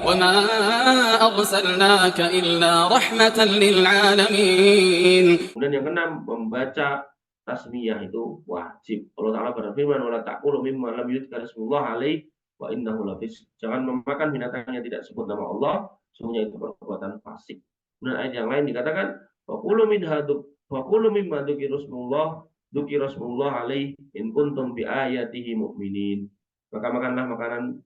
وما أرسلناك إلا رحمة للعالمين. Kemudian yang keenam, membaca tasmiyah itu wajib. Allah Ta'ala berfirman, wala ta'kulu mimma lam yuzkar ismullah alaih wa innahu lafisq. Jangan memakan binatang yang tidak disebut nama Allah, sesungguhnya itu perbuatan fasik. Kemudian ayat yang lain dikatakan, faqulu mimma dzukira ismullah alaih in kuntum bi ayatihi mu'minin. Maka makanlah makanan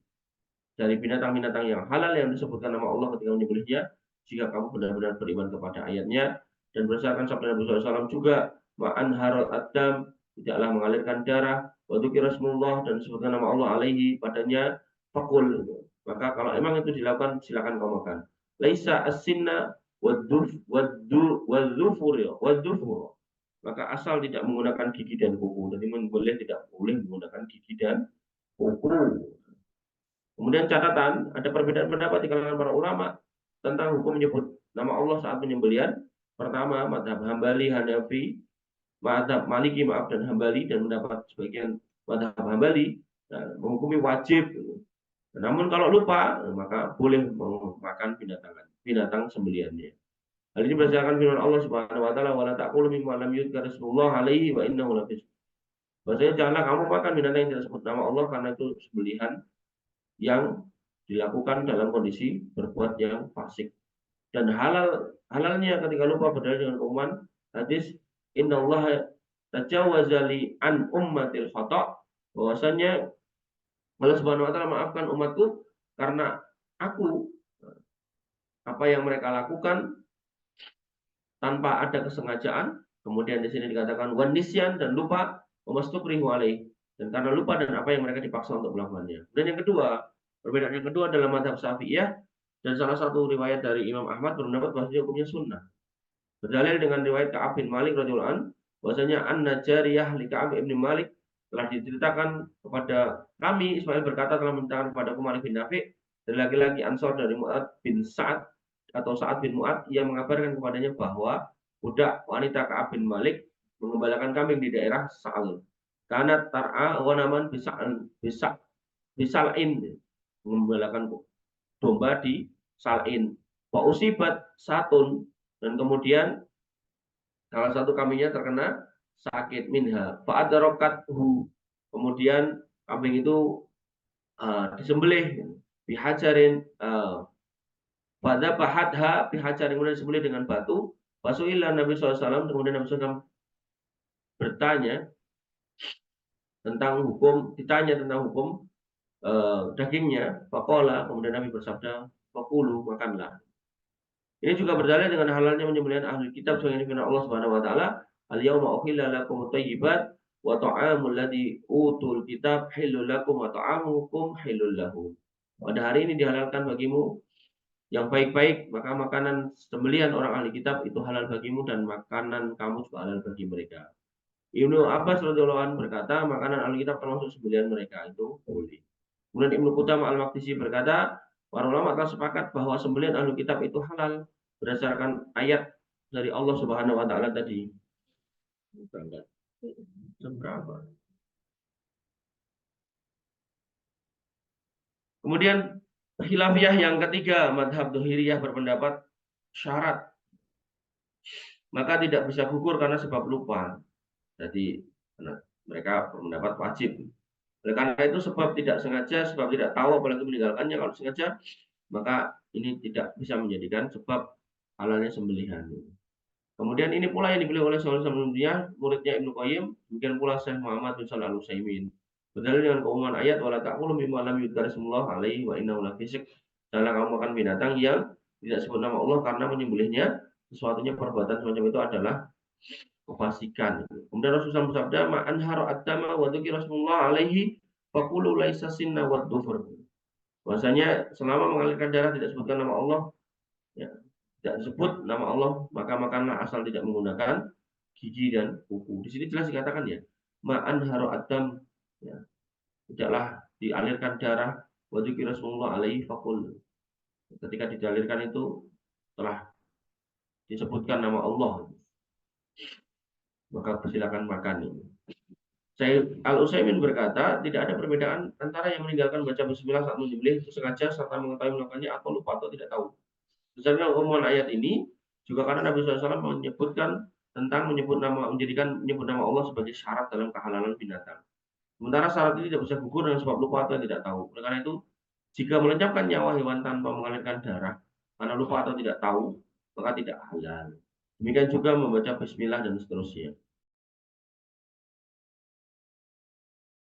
dari binatang-binatang yang halal yang disebutkan nama Allah ketika menyembelihnya, jika kamu benar-benar beriman kepada ayatnya. Dan berdasarkan sabda Nabi SAW juga, ma'an harul adam, tidaklah mengalirkan darah, wa dzukira ismullah, dan disebutkan nama Allah alaihi padanya, fakul. Maka kalau emang itu dilakukan, silakan kamu makan. Laisa as-sinna wadzufur. Maka asal tidak menggunakan gigi dan kuku. Jadi tidak boleh menggunakan gigi dan kuku. Kemudian catatan, ada perbedaan pendapat di kalangan para ulama tentang hukum menyebut nama Allah saat penyembelihan. Pertama, mazhab Hambali, Hanafi, mazhab Maliki, dan Hambali, dan mendapat sebagian mazhab Hambali menghukumi wajib. Namun kalau lupa, maka boleh memakan binatang sembelihannya. Hal ini berdasarkan firman Allah Subhanahu wa taala, "Wala ta'kulu mimma lam yuzkar ismullah alaihi wa innahu lafisq." Maksudnya janganlah kamu makan binatang yang tidak disebut nama Allah karena itu sembelihan yang dilakukan dalam kondisi berbuat yang fasik. Dan halalnya ketika lupa berdalil dengan umuman hadis innallaha tajawaza li an ummatil khata', bahwasanya Allah Subhanahu wa taala maafkan umatku karena aku apa yang mereka lakukan tanpa ada kesengajaan. Kemudian di sini dikatakan wanisyan, dan lupa, wamastukrihu alaih, dan karena lupa dan apa yang mereka dipaksa untuk melakukannya. Dan yang kedua, perbedaan yang kedua adalah mazhab Syafi'iyah, dan salah satu riwayat dari Imam Ahmad berpendapat bahwasanya hukumnya sunnah. Berdalil dengan riwayat Ka'ab bin Malik radhiyallahu anhu, bahwasanya an-Najariyah li Ka'ab bin Malik telah diceritakan kepada kami, Ismail berkata telah menceritakan kepadaku Malik bin Nafi, dari laki-laki Ansor dari Mu'ad bin Sa'ad atau Sa'ad bin Mu'ad, ia mengabarkan kepadanya bahwa budak wanita Ka'ab bin Malik mengembalakan kambing di daerah Sa'al. Karena tar'a wanaman bisal'in, mengembalakan domba di Sal'in. Wa usibat satun, dan kemudian salah satu kambingnya terkena sakit minha. Fa'adarokathu, kemudian kambing itu disembelih bihajarin, pada pahatha bihajarin, kemudian disembelih dengan batu. Fasu'ilah Nabi SAW, kemudian Nabi SAW ditanya tentang hukum dagingnya. Faqala, kemudian Nabi bersabda, fakulu, makanlah. Ini juga berdalil dengan halalnya menyembelihan ahli kitab sebagaimana firman Allah Subhanahu wa taala, "Al-yauma uhilla lakum thayyibat wa ta'amul ladzi utul kitab halal lakum wa ta'amukum halal lahum." Pada hari ini dihalalkan bagimu yang baik-baik, maka makanan sembelihan orang ahli kitab itu halal bagimu dan makanan kamu juga halal bagi mereka. Ibnu Abbas radhiyallahu anhu berkata, makanan ahli kitab termasuk sembelihan mereka, itu boleh. Kemudian Ibnu Qudamah al-Maqdisi berkata, para ulama telah sepakat bahwa sembelihan ahli kitab itu halal berdasarkan ayat dari Allah Subhanahu wa taala tadi. Kemudian khilafiyah yang ketiga, madhab Dhuhiriyah berpendapat syarat, maka tidak bisa gugur karena sebab lupa. Jadi mereka berpendapat wajib. Oleh karena itu sebab tidak sengaja, sebab tidak tahu apalagi meninggalkannya, kalau sengaja maka ini tidak bisa menjadikan sebab halalnya sembelihan. Kemudian ini pula yang dipilih oleh Syaikh Al-Islam, muridnya Ibnu Qayyim, demikian pula Syekh Muhammad bin Shalih Al-Utsaimin. Berdalil dengan keumuman ayat wala ta'kulu mimma lam yuzkar ismullah alaihi wa innahu lafisq. Janganlah kamu makan binatang yang tidak sebut nama Allah karena menyembelihnya sesuatunya perbuatan semacam itu adalah kefasikan. Kemudian Rasulullah bersabda, "Ma'an haru ad-dama wa dzikra ismullah alaihi faqulu laisa sinna wa dhufur." Bahwasanya selama mengalirkan darah tidak sebutkan nama Allah, ya, tidak disebut nama Allah, maka makanlah asal tidak menggunakan gigi dan kuku. Di sini jelas dikatakan ya, ma'an haru adam, ya, tidaklah dialirkan darah, wa dzikra ismullah alaihi faqul. Ketika dialirkan itu telah disebutkan nama Allah, maka silakan makan ini. Syekh Al-Utsaimin berkata, tidak ada perbedaan antara yang meninggalkan baca bismillah saat menyembelih itu sengaja serta mengetahui melakukannya atau lupa atau tidak tahu. Sebenarnya umuman ayat ini juga karena Nabi SAW menyebutkan tentang menyebut nama Allah sebagai syarat dalam kehalalan binatang. Sementara syarat ini tidak bisa gugur dengan sebab lupa atau tidak tahu. Oleh karena itu, jika melenyapkan nyawa hewan tanpa mengalirkan darah karena lupa atau tidak tahu, maka tidak halal. Demikian juga membaca bismillah dan seterusnya.